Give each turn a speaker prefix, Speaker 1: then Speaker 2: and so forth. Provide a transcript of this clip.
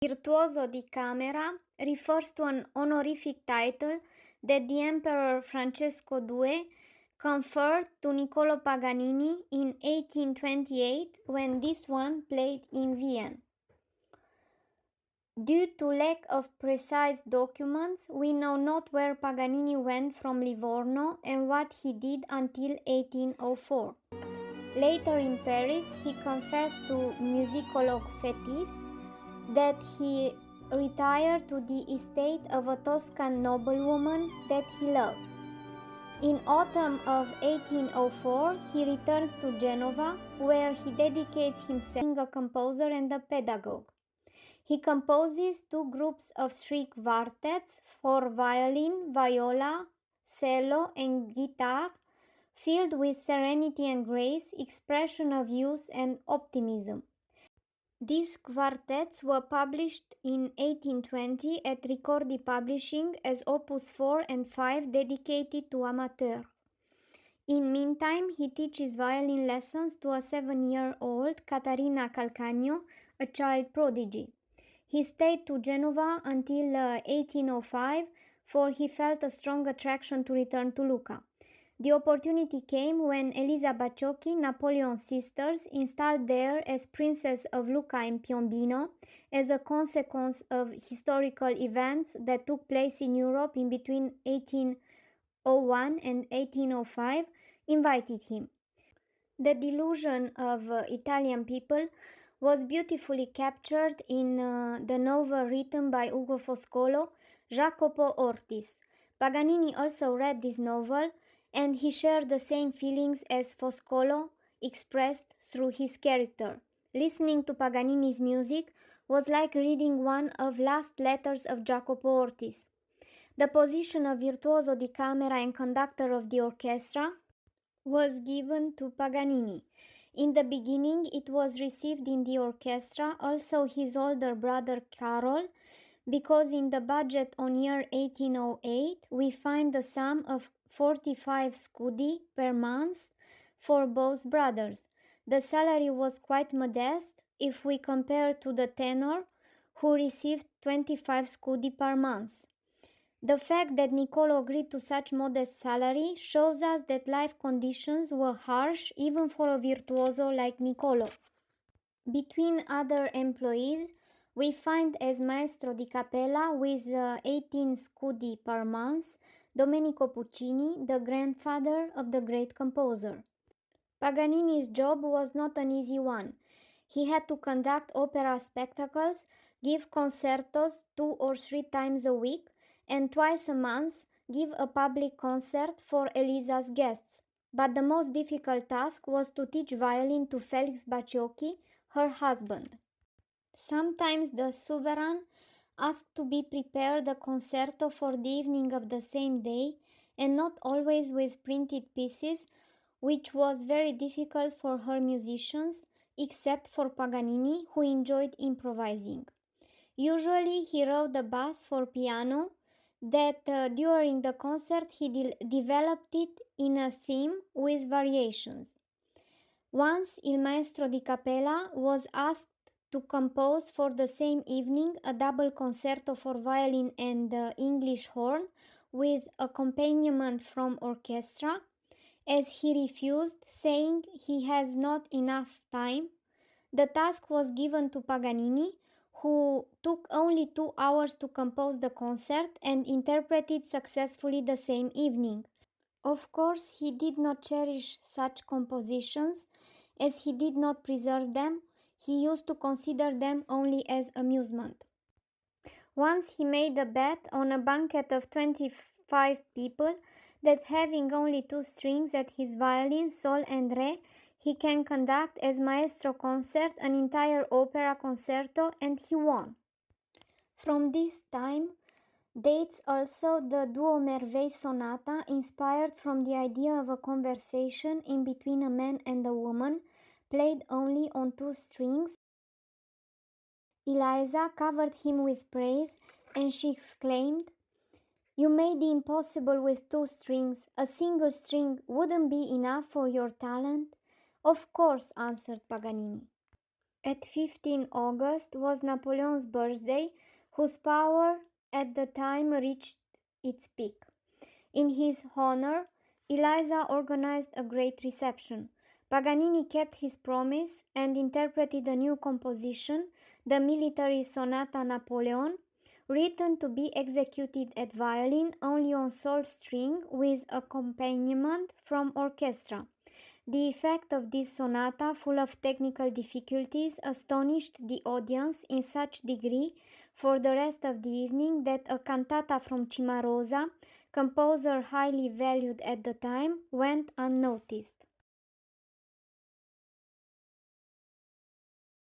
Speaker 1: Virtuoso di camera refers to an honorific title that the Emperor Francesco II conferred to Niccolò Paganini in 1828 when this one played in Vienna. Due to lack of precise documents, we know not where Paganini went from Livorno and what he did until 1804. Later in Paris, he confessed to musicolog Fetis that he retired to the estate of a Toscan noblewoman that he loved. In autumn of 1804, he returns to Genova, where he dedicates himself to being a composer and a pedagogue. He composes two groups of three quartets for violin, viola, cello, and guitar, filled with serenity and grace, expression of youth and optimism. These quartets were published in 1820 at Ricordi Publishing as Opus 4 and 5 dedicated to amateurs. In meantime, he teaches violin lessons to a 7-year-old Caterina Calcagno, a child prodigy. He stayed to Genova until 1805, for he felt a strong attraction to return to Lucca. The opportunity came when Elisa Baciocchi, Napoleon's sisters, installed there as Princess of Lucca and Piombino as a consequence of historical events that took place in Europe in between 1801 and 1805, invited him. The delusion of Italian people was beautifully captured in the novel written by Ugo Foscolo, Jacopo Ortis. Paganini also read this novel, and he shared the same feelings as Foscolo expressed through his character. Listening to Paganini's music was like reading one of last letters of Jacopo Ortis. The position of virtuoso di camera and conductor of the orchestra was given to Paganini. In the beginning, it was received in the orchestra, also his older brother Carol, because in the budget on year 1808 we find the sum of 45 scudi per month for both brothers. The salary was quite modest if we compare to the tenor, who received 25 scudi per month. The fact that Niccolò agreed to such modest salary shows us that life conditions were harsh even for a virtuoso like Niccolò. Between other employees, we find as maestro di capella with 18 scudi per month Domenico Puccini, the grandfather of the great composer. Paganini's job was not an easy one. He had to conduct opera spectacles, give concertos 2 or 3 times a week, and twice a month give a public concert for Elisa's guests. But the most difficult task was to teach violin to Felix Baciocchi, her husband. Sometimes the sovereign asked to be prepared a concerto for the evening of the same day, and not always with printed pieces, which was very difficult for her musicians, except for Paganini, who enjoyed improvising. Usually he wrote the bass for piano that during the concert he developed it in a theme with variations. Once Il Maestro di Capella was asked to compose for the same evening a double concerto for violin and English horn with accompaniment from orchestra. As he refused, saying he has not enough time, the task was given to Paganini, who took only 2 hours to compose the concert and interpret it successfully the same evening. Of course, he did not cherish such compositions, as he did not preserve them. He used to consider them only as amusement. Once he made a bet on a banquet of 25 people that having only 2 strings at his violin, sol and re, he can conduct as maestro concert an entire opera concerto, and he won. From this time dates also the Duo Merveille sonata, inspired from the idea of a conversation in between a man and a woman, played only on 2 strings. Eliza covered him with praise, and she exclaimed, "You made the impossible with 2 strings. A single string wouldn't be enough for your talent?" "Of course," answered Paganini. At 15 August was Napoleon's birthday, whose power at the time reached its peak. In his honor, Eliza organized a great reception. Paganini kept his promise and interpreted a new composition, the military sonata Napoleon, written to be executed at violin only on sole string with accompaniment from orchestra. The effect of this sonata, full of technical difficulties, astonished the audience in such degree for the rest of the evening that a cantata from Cimarosa, composer highly valued at the time, went unnoticed.